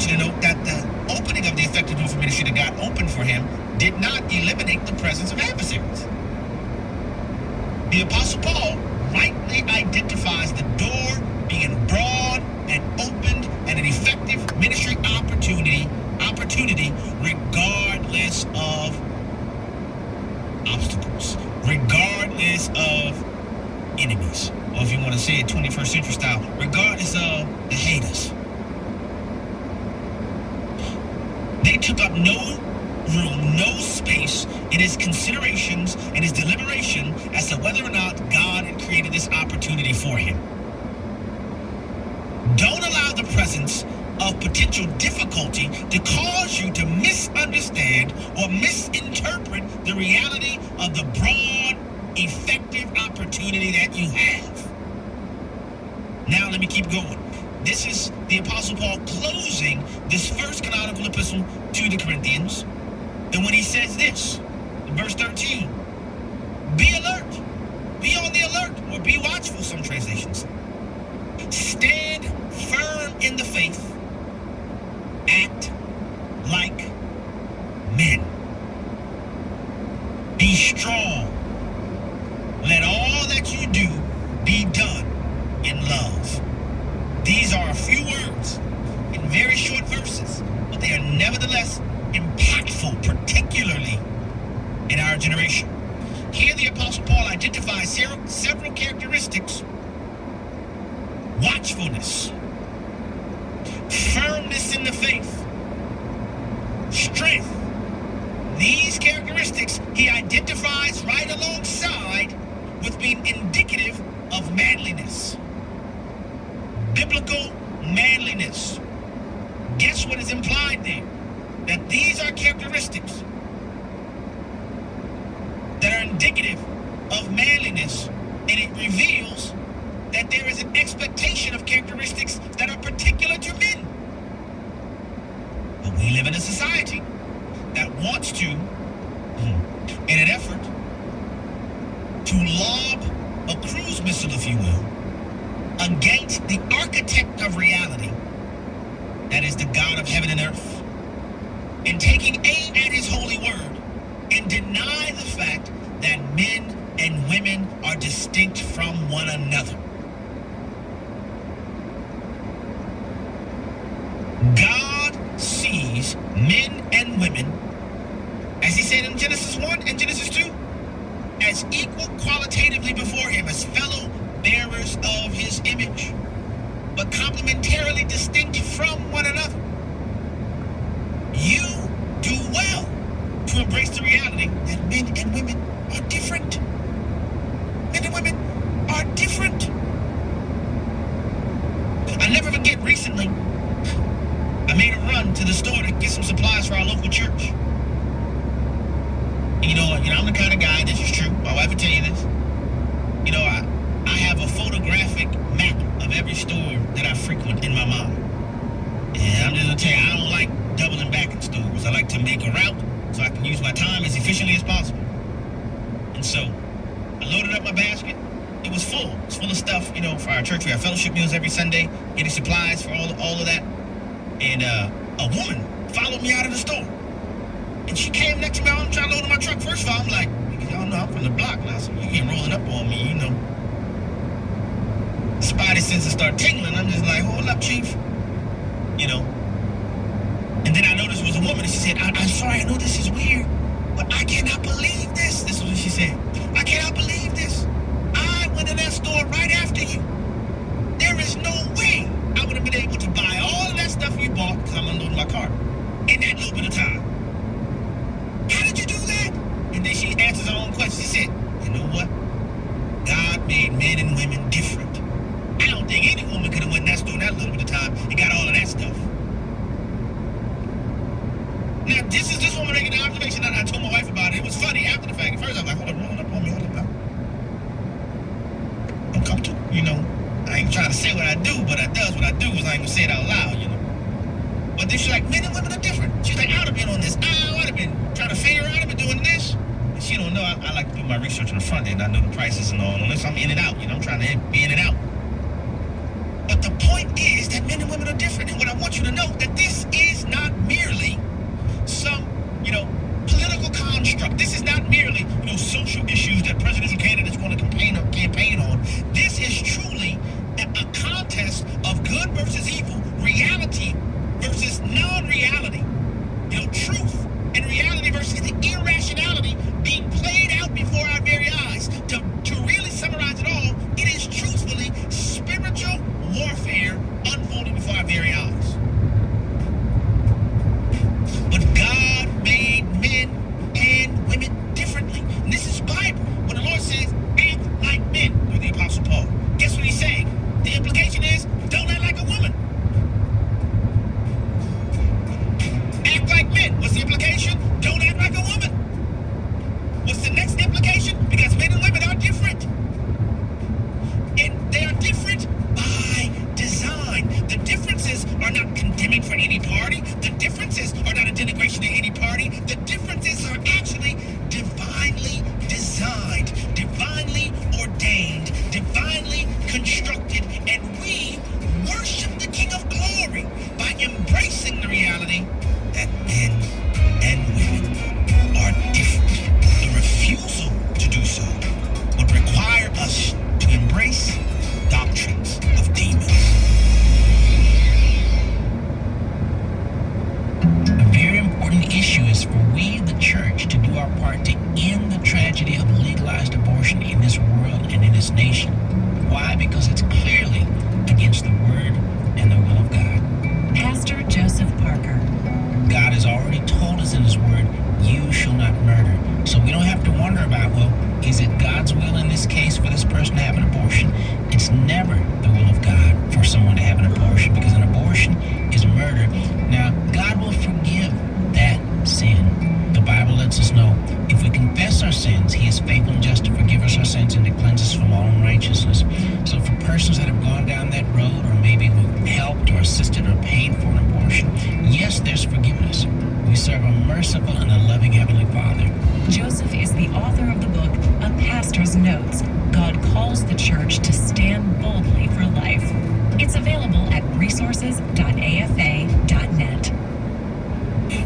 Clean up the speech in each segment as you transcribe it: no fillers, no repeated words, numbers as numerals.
you to note that the opening of the effective door for ministry that God opened for him did not eliminate the presence of adversaries. The Apostle Paul rightly identifies the door being broad and opened and an effective ministry opportunity regardless of obstacles, regardless of enemies, or if you want to say it 21st century style, regardless of the haters. They took up no room, no space in his considerations and his deliberation as to whether or not God had created this opportunity for him. Don't allow the presence of potential difficulty to cause you to misunderstand or misinterpret the reality of the broad, effective opportunity that you have. Now let me keep going. This is the Apostle Paul closing this first canonical epistle to the Corinthians. And when he says this, in verse 13, be alert, be on the alert, or be watchful, some translations. Stand firm in the faith, act like men. Be strong. Let all that you do be done in love. These are a few words in very short verses, but they are nevertheless impactful, particularly in our generation. Here the Apostle Paul identifies several characteristics: watchfulness, firmness in the faith, strength. These characteristics he identifies right alongside with being indicative of manliness. Biblical manliness. Guess what is implied there? That these are characteristics that are indicative of manliness, and it reveals that there is an expectation of characteristics that are particular to men. But we live in a society that wants to, in an effort to lob a cruise missile, if you will, against the architect of reality, that is the God of heaven and earth, in taking aim at his holy word, and deny the fact that men and women are distinct from one another. God sees men and women, as he said in Genesis 1 and Genesis 2, as equal qualitatively before him, as fellow bearers of his image, but complementarily distinct from one another. You do well to embrace the reality that men and women are different. Men and women are different. I never forget, recently I made a run to the store to get some supplies for our local church. You know, I'm the kind of guy, this is true, my wife will tell you this. You know, I have a photographic map of every store that I frequent in my mind. And I'm just gonna tell you, I don't like doubling back in stores. I like to make a route so I can use my time as efficiently as possible. And so I loaded up my basket. It was full. It's full of stuff, you know, for our church. We have fellowship meals every Sunday, getting supplies for all of that. And a woman followed me out of the store. And she came next to me. I'm trying to load in my truck. First of all, I'm like, y'all know I'm from the block now, so you ain't rolling up on me, you know. Spidey senses start tingling. I'm just like, hold up, chief. You know. And then I noticed it was a woman, and she said, I'm sorry, I know this is weird, but I cannot believe this. This is what she said. I cannot believe this. I went in that store right after you. There is no way I would have been able to buy all of that stuff you bought, because I'm unloading my cart, in that little bit of time. How did you do that? And then she answers her own question. She said, you know what? God made men and women different. I don't think any woman could have went in that store in that little bit of time and got all of that stuff. Now, this is this woman making an observation that I told my wife about it. It was funny after the fact. At first, I was like, hold up on me. I'm comfortable, you know. I ain't trying to say what I do, but I does what I do is I ain't gonna say it out loud, you know. But then she's like, men and women are different. She's like, I would have been on this aisle. I would have been trying to figure out. I've been doing this. And she don't know. I like to do my research on the front end. I know the prices and all on this. I'm in and out, you know. I'm trying to be in and out. But the point is that men and women are different. And what I want you to know, that this is construct. This is not merely, social issues that presidential candidates want to campaign on. This is truly a contest of good versus evil, reality versus non-reality. Truth and reality versus the irrationality being played out before our very eyes. To really summarize it all, it is truthfully spiritual warfare unfolding before our very eyes. But God made men and women differently. And this is Bible. When the Lord says, act like men, through the Apostle Paul, guess what he's saying? The implication is, don't act like a woman. Act like men. What's the implication? Don't act like a woman. What's the next implication? Because men and women are different. And they are different by design. The differences are not condemning for any party. The differences are not a denigration to any party. The differences are actually divinely designed, divinely ordained, divinely constructed. And we worship the King of Glory by embracing the reality that men and women are different. The refusal to do so would require us to embrace doctrines of demons. A very important issue is for we, the church, to do our part to end the tragedy of legalized abortion in this world and in this nation. Why? Because it's clearly against the word and the will of God. Pastor Joseph Parker. God has already told us in his word, you shall not murder. So we don't have to wonder about, well, is it God's will in this case for this person to have an abortion? It's never the will of God for someone to have an abortion, because an abortion is murder. Now, God will forgive that sin. The Bible lets us know if we confess our sins, he is faithful and just to forgive us our sins and to cleanse us from all unrighteousness. So for persons that have gone down that road, or maybe who've helped or assisted or paid for an abortion, yes, there's forgiveness. We serve a merciful and a loving Heavenly Father. Joseph is the author of the book, A Pastor's Notes. God calls the church to stand boldly for life. It's available at resources.afa.net.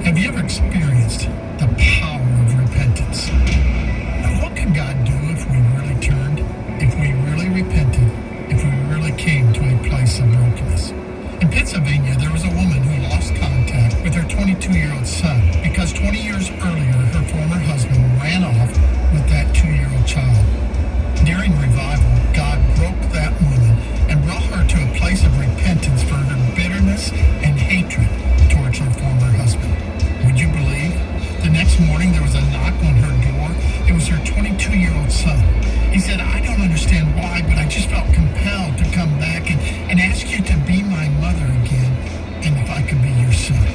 Have you ever experienced the power of repentance? Now, what could God do if we really turned, if we really repented, if we really came to a place of brokenness? In Pennsylvania, there was a woman who lost contact with her 22-year-old son because 20 years earlier, her former husband ran off with that 2-year-old child. During revival, God broke that woman and brought her to a place of repentance for her bitterness and hatred towards her former husband. Would you believe? The next morning, there was a knock on her door. It was her 22-year-old son. He said, I don't understand why, but I just felt compelled to come back and ask you to be my mother again, and if I could be your son.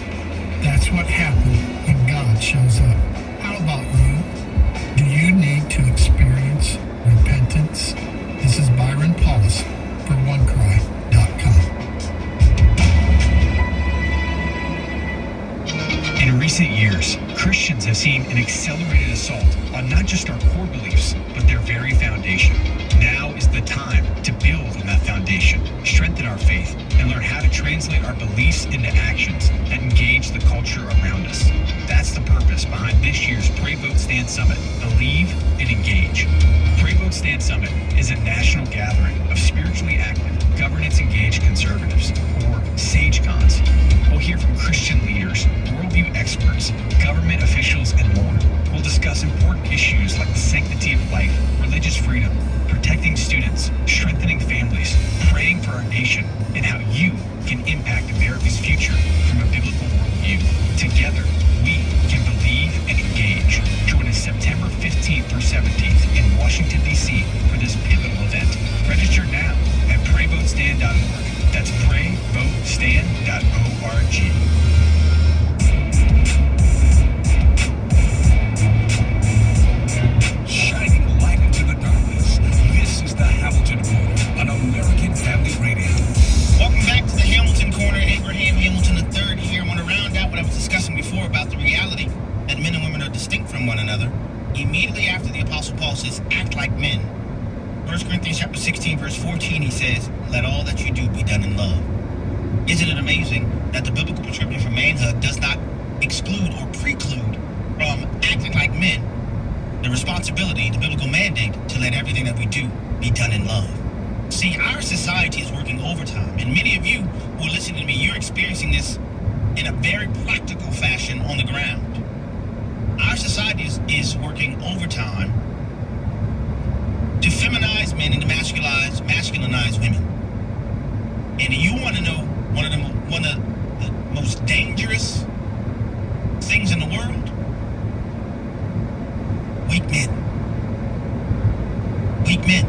That's what happened when God shows up. How about you? Do you need to experience repentance? This is Byron Paulus for OneCry.com. In recent years, Christians have seen an accelerated assault on not just our core beliefs, but their very foundation. Now is the time to build on that foundation, strengthen our faith, and learn how to translate our beliefs into actions that engage the culture around us. That's the purpose behind this year's Pray, Vote, Stand Summit. Believe and engage. Pray, Vote, Stand Summit is a national gathering of spiritually active, governance-engaged conservatives, or SageCons. We'll hear from Christian leaders, worldview experts, government officials, and more. We'll discuss important issues like the sanctity of life, religious freedom, protecting students, strengthening families, praying for our nation, and how you can impact America's future from a biblical worldview. Together, we can believe and engage. Join us September 15th through 17th in Washington, D.C. for this pivotal event. Register now at PrayVoteStand.org. That's PrayVoteStand.org. Shining light into the darkness. This is the Hamilton Corner on American Family Radio. Welcome back to the Hamilton Corner. Abraham Hamilton III here. I want to round out what I was discussing before about the reality that men and women are distinct from one another. Immediately after the Apostle Paul says, act like men. 1 Corinthians chapter 16, verse 14, he says, let all that you do be done in love. Isn't it amazing that the biblical prescription for manhood does not exclude or preclude from acting like men, the responsibility, the biblical mandate to let everything that we do be done in love. See, our society is working overtime, and many of you who are listening to me, you're experiencing this in a very practical fashion on the ground. Our society is working overtime to feminize men and to masculinize women. And you want to know one of the most dangerous things in the world? Weak men. Weak men.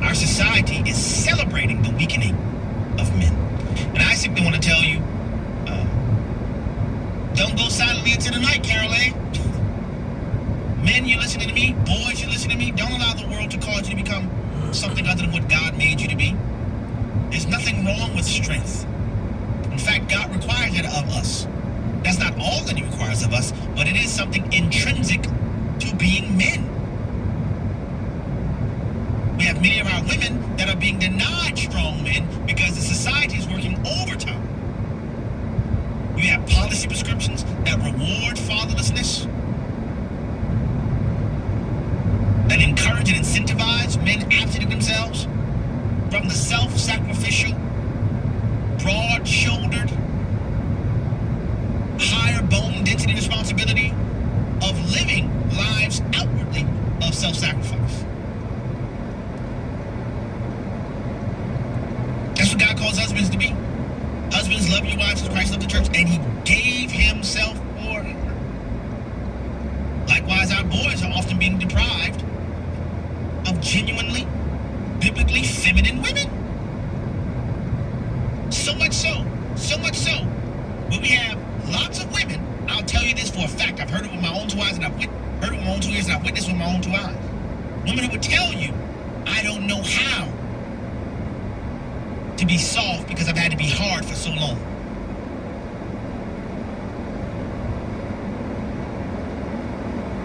Our society is celebrating the weakening of men. And I simply want to tell you, don't go silently into the night, Carol A. Men, you're listening to me. Boys, you're listening to me. Don't allow the world to cause you to become something other than what God made you to be. There's nothing wrong with strength. In fact, God requires it of us. That's not all that he requires of us, but it is something intrinsic to being men. We have many of our women that are being denied strong men because the society is working overtime. You have policy prescriptions that reward fatherlessness, that encourage and incentivize men absenting themselves from the self-sacrificial, broad-shouldered, higher bone density responsibility of living lives outwardly of self-sacrifice. That's what God calls husbands to be. Husbands, love your wives as Christ loved the church, and he gave himself for her. Likewise, our boys are often being deprived of genuinely, biblically feminine women. So much so, when we have lots of women, I'll tell you this for a fact, I've heard it with my own two eyes, and I've heard it with my own 2 ears, and I've witnessed with my own 2 eyes. Women who would tell you, I don't know how to be soft because I've had to be hard for so long.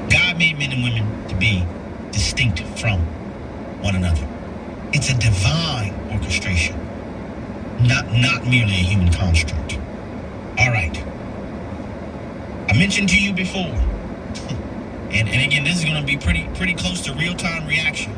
God made men and women to be distinct from one another. It's a divine orchestration, not merely a human construct. All right. I mentioned to you before, and again, this is going to be pretty close to real-time reaction.